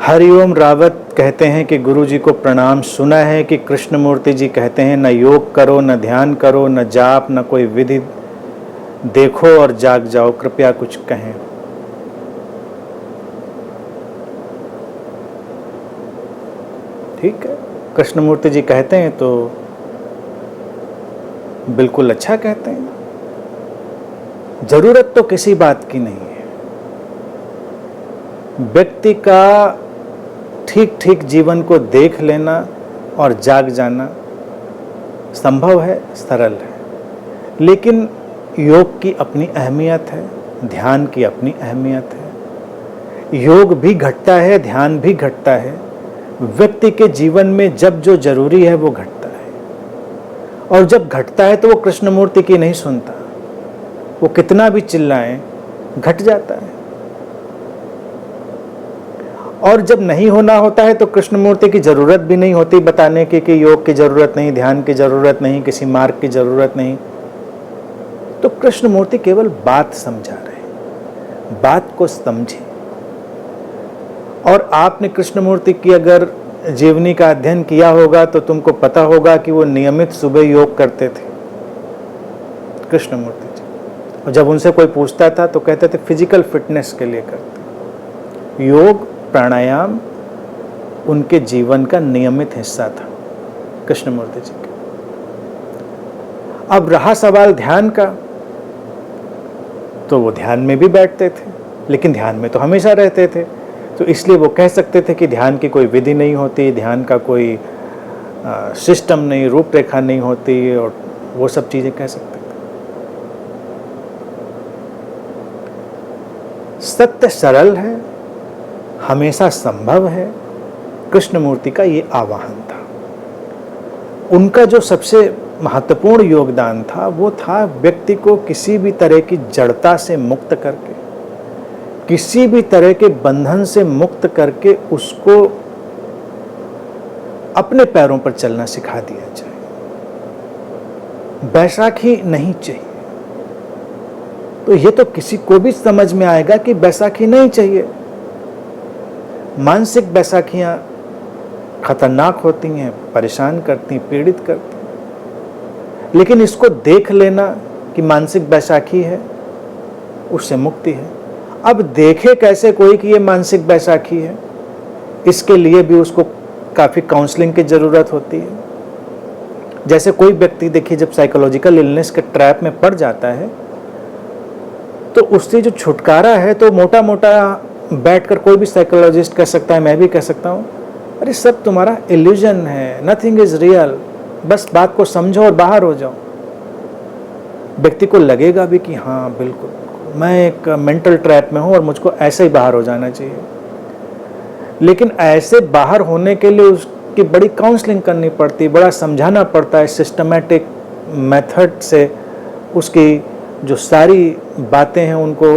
हरिओम रावत कहते हैं कि गुरुजी को प्रणाम। सुना है कि कृष्णमूर्ति जी कहते हैं न योग करो, न ध्यान करो, न जाप, न कोई विधि, देखो और जाग जाओ। कृपया कुछ कहें। ठीक है, कृष्णमूर्ति जी कहते हैं तो बिल्कुल अच्छा कहते हैं। जरूरत तो किसी बात की नहीं है। व्यक्ति का ठीक ठीक जीवन को देख लेना और जाग जाना संभव है, सरल है। लेकिन योग की अपनी अहमियत है, ध्यान की अपनी अहमियत है। योग भी घटता है, ध्यान भी घटता है। व्यक्ति के जीवन में जब जो जरूरी है वो घटता है, और जब घटता है तो वो कृष्णमूर्ति की नहीं सुनता। वो कितना भी चिल्लाएं, घट जाता है। और जब नहीं होना होता है तो कृष्णमूर्ति की जरूरत भी नहीं होती बताने की कि योग की जरूरत नहीं, ध्यान की जरूरत नहीं, किसी मार्ग की जरूरत नहीं। तो कृष्णमूर्ति केवल बात समझा रहे, बात को समझे। और आपने कृष्णमूर्ति की अगर जीवनी का अध्ययन किया होगा तो तुमको पता होगा कि वो नियमित सुबह योग करते थे, कृष्णमूर्ति जी। और जब उनसे कोई पूछता था तो कहते थे फिजिकल फिटनेस के लिए करते। योग प्राणायाम उनके जीवन का नियमित हिस्सा था, कृष्णमूर्ति जी का। अब रहा सवाल ध्यान का, तो वो ध्यान में भी बैठते थे, लेकिन ध्यान में तो हमेशा रहते थे। तो इसलिए वो कह सकते थे कि ध्यान की कोई विधि नहीं होती, ध्यान का कोई सिस्टम नहीं, रूपरेखा नहीं होती, और वो सब चीजें कह सकते थे। सत्य सरल है, हमेशा संभव है। कृष्णमूर्ति का ये आह्वान था। उनका जो सबसे महत्वपूर्ण योगदान था वो था व्यक्ति को किसी भी तरह की जड़ता से मुक्त करके, किसी भी तरह के बंधन से मुक्त करके उसको अपने पैरों पर चलना सिखा दिया जाए। बैसाखी नहीं चाहिए। तो ये तो किसी को भी समझ में आएगा कि बैसाखी नहीं चाहिए। मानसिक बैसाखियां खतरनाक होती हैं, परेशान करती, पीड़ित करती। लेकिन इसको देख लेना कि मानसिक बैसाखी है, उससे मुक्ति है। अब देखे कैसे कोई कि ये मानसिक बैसाखी है, इसके लिए भी उसको काफ़ी काउंसलिंग की ज़रूरत होती है। जैसे कोई व्यक्ति देखिए जब साइकोलॉजिकल इलनेस के ट्रैप में पड़ जाता है तो उससे जो छुटकारा है, तो मोटा मोटा बैठकर कोई भी साइकोलॉजिस्ट कह सकता है, मैं भी कह सकता हूँ, अरे सब तुम्हारा इल्यूजन है, नथिंग इज रियल, बस बात को समझो और बाहर हो जाओ। व्यक्ति को लगेगा भी कि हाँ बिल्कुल मैं एक मेंटल ट्रैप में हूँ और मुझको ऐसे ही बाहर हो जाना चाहिए। लेकिन ऐसे बाहर होने के लिए उसकी बड़ी काउंसलिंग करनी पड़ती, बड़ा समझाना पड़ता है, सिस्टमैटिक मेथड से उसकी जो सारी बातें हैं उनको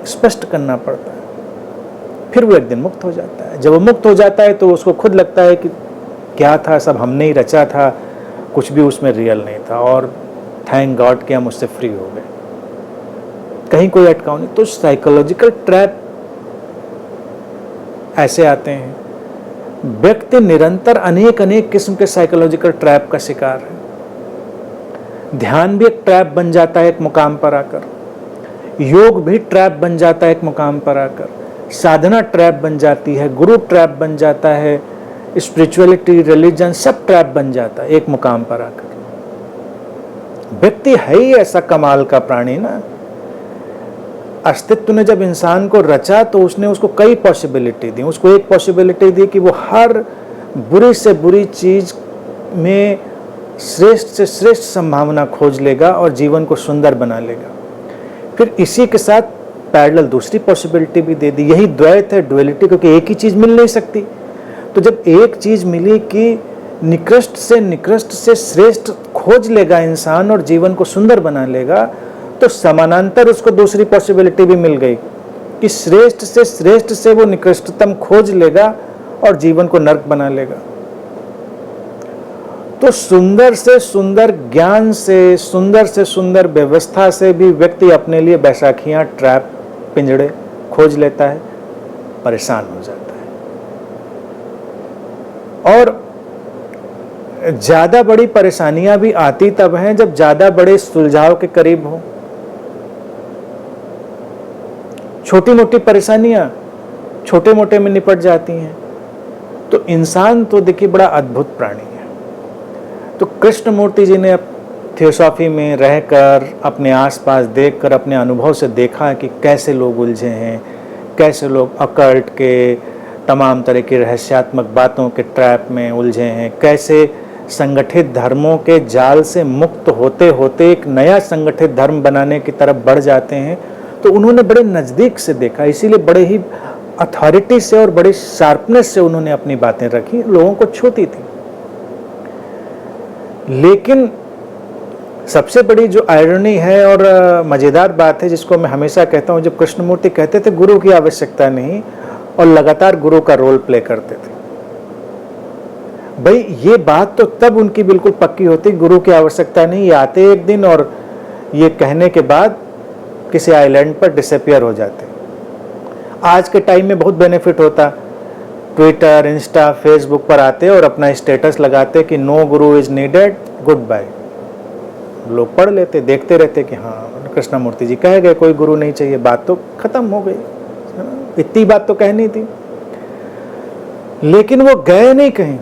स्पष्ट करना पड़ता है। फिर वो एक दिन मुक्त हो जाता है। जब वो मुक्त हो जाता है तो उसको खुद लगता है कि क्या था, सब हमने ही रचा था, कुछ भी उसमें रियल नहीं था, और थैंक गॉड कि हम उससे फ्री हो गए, कहीं कोई अटकाव नहीं। तो साइकोलॉजिकल ट्रैप ऐसे आते हैं। व्यक्ति निरंतर अनेक अनेक किस्म के साइकोलॉजिकल ट्रैप का शिकार है। ध्यान भी एक ट्रैप बन जाता है एक मुकाम पर आकर, योग भी ट्रैप बन जाता है एक मुकाम पर आकर, साधना ट्रैप बन जाती है, गुरु ट्रैप बन जाता है, स्पिरिचुअलिटी, रिलीजन सब ट्रैप बन जाता है एक मुकाम पर आकर। व्यक्ति है ही ऐसा कमाल का प्राणी ना। अस्तित्व ने जब इंसान को रचा तो उसने उसको कई पॉसिबिलिटी दी। उसको एक पॉसिबिलिटी दी कि वो हर बुरी से बुरी चीज में श्रेष्ठ से श्रेष्ठ संभावना खोज लेगा और जीवन को सुंदर बना लेगा। फिर इसी के साथ पैरेलल दूसरी पॉसिबिलिटी भी दे दी। यही द्वैत है, डुअलिटी, क्योंकि एक ही चीज मिल नहीं सकती। तो जब एक चीज मिली कि निकृष्ट से श्रेष्ठ खोज लेगा इंसान और जीवन को सुंदर बना लेगा, तो समानांतर उसको दूसरी पॉसिबिलिटी भी मिल गई कि श्रेष्ठ से वो निकृष्टतम खोज लेगा और जीवन को नर्क बना लेगा। तो सुंदर से सुंदर ज्ञान से सुंदर व्यवस्था से भी व्यक्ति अपने लिए बैसाखियां, ट्रैप, पिंजड़े खोज लेता है, परेशान हो जाता है। और ज्यादा बड़ी परेशानियां भी आती तब हैं जब ज्यादा बड़े सुलझाव के करीब हो। छोटी मोटी परेशानियां छोटे मोटे में निपट जाती हैं। तो इंसान तो देखिए बड़ा अद्भुत प्राणी है। तो कृष्णमूर्ति जी ने थियोसॉफी में रहकर, अपने आसपास देखकर, अपने अनुभव से देखा कि कैसे लोग उलझे हैं, कैसे लोग अकल्ट के तमाम तरह की रहस्यात्मक बातों के ट्रैप में उलझे हैं, कैसे संगठित धर्मों के जाल से मुक्त होते होते एक नया संगठित धर्म बनाने की तरफ बढ़ जाते हैं। तो उन्होंने बड़े नज़दीक से देखा, इसीलिए बड़े ही अथॉरिटी से और बड़ी शार्पनेस से उन्होंने अपनी बातें रखी, लोगों को छूती थी। लेकिन सबसे बड़ी जो आयरनी है और मज़ेदार बात है, जिसको मैं हमेशा कहता हूँ, जब कृष्णमूर्ति कहते थे गुरु की आवश्यकता नहीं, और लगातार गुरु का रोल प्ले करते थे। भाई ये बात तो तब उनकी बिल्कुल पक्की होती, गुरु की आवश्यकता नहीं, ये आते एक दिन और ये कहने के बाद किसी आइलैंड पर डिसअपियर हो जाते। आज के टाइम में बहुत बेनिफिट होता, ट्विटर, इंस्टा, फेसबुक पर आते और अपना स्टेटस लगाते कि no Guru is needed, good bye. लोग पढ़ लेते, देखते रहते कि हाँ कृष्णमूर्ति जी कह गए कोई गुरु नहीं चाहिए, बात तो खत्म हो गई, इतनी बात तो कहनी थी। लेकिन वो गए नहीं कहीं।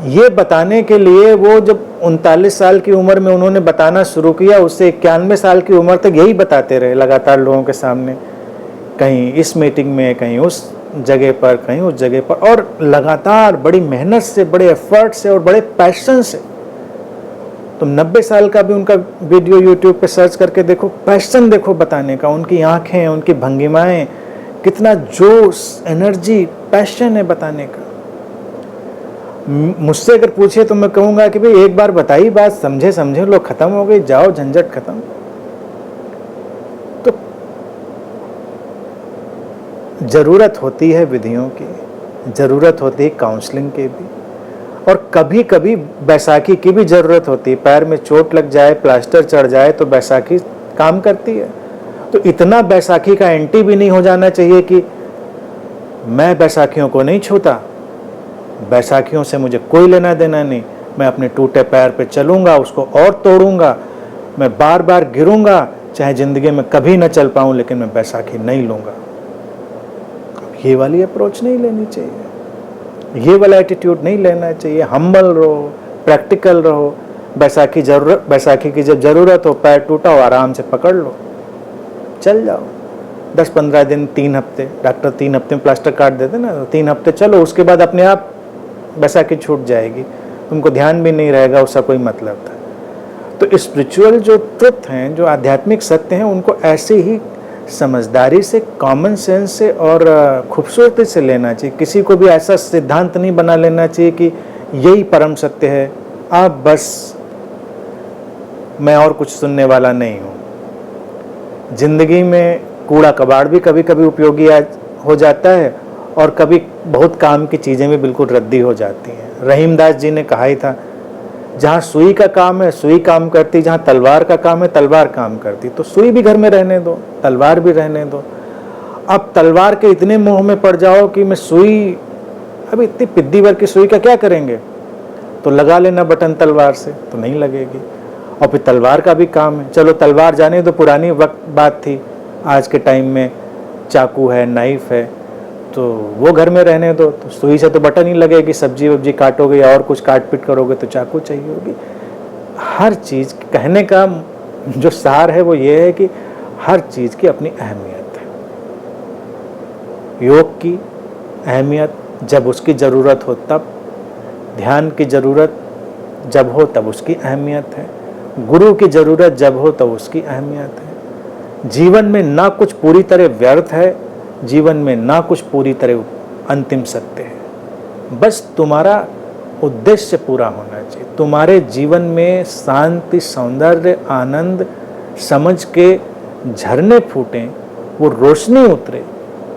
ये बताने के लिए वो जब 39 साल की उम्र में उन्होंने बताना शुरू किया, उससे 91 साल की उम्र तक यही बताते रहे लगातार लोगों के सामने, कहीं इस मीटिंग में, कहीं उस जगह पर, कहीं उस जगह पर, और लगातार बड़ी मेहनत से, बड़े एफर्ट से और बड़े पैशन से। तुम 90 साल का भी उनका वीडियो यूट्यूब पे सर्च करके देखो, पैशन देखो बताने का, उनकी आंखें, उनकी भंगिमाएं, कितना जोश, एनर्जी, पैशन है बताने का। मुझसे अगर पूछे तो मैं कहूँगा कि भाई एक बार बताई बात, समझे समझे लोग, खत्म हो गई, जाओ झंझट खत्म। तो ज़रूरत होती है विधियों की, ज़रूरत होती है काउंसलिंग की भी, और कभी कभी बैसाखी की भी ज़रूरत होती है। पैर में चोट लग जाए, प्लास्टर चढ़ जाए तो बैसाखी काम करती है। तो इतना बैसाखी का एंटी भी नहीं हो जाना चाहिए कि मैं बैसाखियों को नहीं छूता, बैसाखियों से मुझे कोई लेना देना नहीं, मैं अपने टूटे पैर पे चलूँगा, उसको और तोड़ूंगा, मैं बार बार गिरूंगा, चाहे ज़िंदगी में कभी न चल पाऊँ, लेकिन मैं बैसाखी नहीं लूँगा। ये वाली अप्रोच नहीं लेनी चाहिए, ये वाला एटीट्यूड नहीं लेना चाहिए। हम्बल रहो, प्रैक्टिकल रहो। बैसाखी की जब ज़रूरत हो, पैर टूटा हो, आराम से पकड़ लो, चल जाओ। 10-15 दिन, 3 हफ्ते, डॉक्टर 3 हफ्ते में प्लास्टर काट देते ना, 3 हफ्ते चलो, उसके बाद अपने आप बैसाखी छूट जाएगी, तुमको ध्यान भी नहीं रहेगा उसका कोई मतलब था। तो स्पिरिचुअल जो ट्रुथ हैं, जो आध्यात्मिक सत्य हैं, उनको ऐसे ही समझदारी से, कॉमन सेंस से और खूबसूरती से लेना चाहिए। किसी को भी ऐसा सिद्धांत नहीं बना लेना चाहिए कि यही परम सत्य है, आप बस, मैं और कुछ सुनने वाला नहीं हूँ। जिंदगी में कूड़ा कबाड़ भी कभी कभी उपयोगी हो जाता है, और कभी बहुत काम की चीज़ें भी बिल्कुल रद्दी हो जाती हैं। रहीमदास जी ने कहा ही था, जहाँ सुई का काम है सुई काम करती, जहाँ तलवार का काम है तलवार काम करती। तो सुई भी घर में रहने दो, तलवार भी रहने दो। अब तलवार के इतने मोह में पड़ जाओ कि मैं सुई, अभी इतनी पिद्दी भर की सुई का क्या करेंगे, तो लगा लेना बटन तलवार से, तो नहीं लगेगी। और फिर तलवार का भी काम है, चलो तलवार जाने दो, पुरानी वक्त बात थी। आज के टाइम में चाकू है, नाइफ है, तो वो घर में रहने दो। तो सुई से तो बटन ही लगेगी, सब्जी वब्जी काटोगे या और कुछ काट पीट करोगे तो चाकू चाहिए होगी। हर चीज़, कहने का जो सार है वो ये है कि हर चीज़ की अपनी अहमियत है। योग की अहमियत जब उसकी ज़रूरत हो तब, ध्यान की ज़रूरत जब हो तब उसकी अहमियत है, गुरु की ज़रूरत जब हो तब उसकी अहमियत है। जीवन में ना कुछ पूरी तरह व्यर्थ है, जीवन में ना कुछ पूरी तरह अंतिम सत्य है। बस तुम्हारा उद्देश्य पूरा होना चाहिए, तुम्हारे जीवन में शांति, सौंदर्य, आनंद, समझ के झरने फूटें, वो रोशनी उतरे,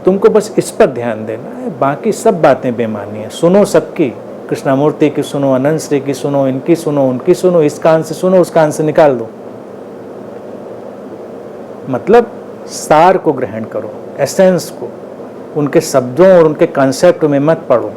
तुमको बस इस पर ध्यान देना है। बाकी सब बातें बेमानी है। सुनो सबकी, कृष्णमूर्ति की सुनो, अनंत श्री की सुनो, इनकी सुनो, उनकी सुनो, इस कान से सुनो, उस कान से निकाल दो। मतलब सार को ग्रहण करो, एसेंस को, उनके शब्दों और उनके कॉन्सेप्ट में मत पढ़ो।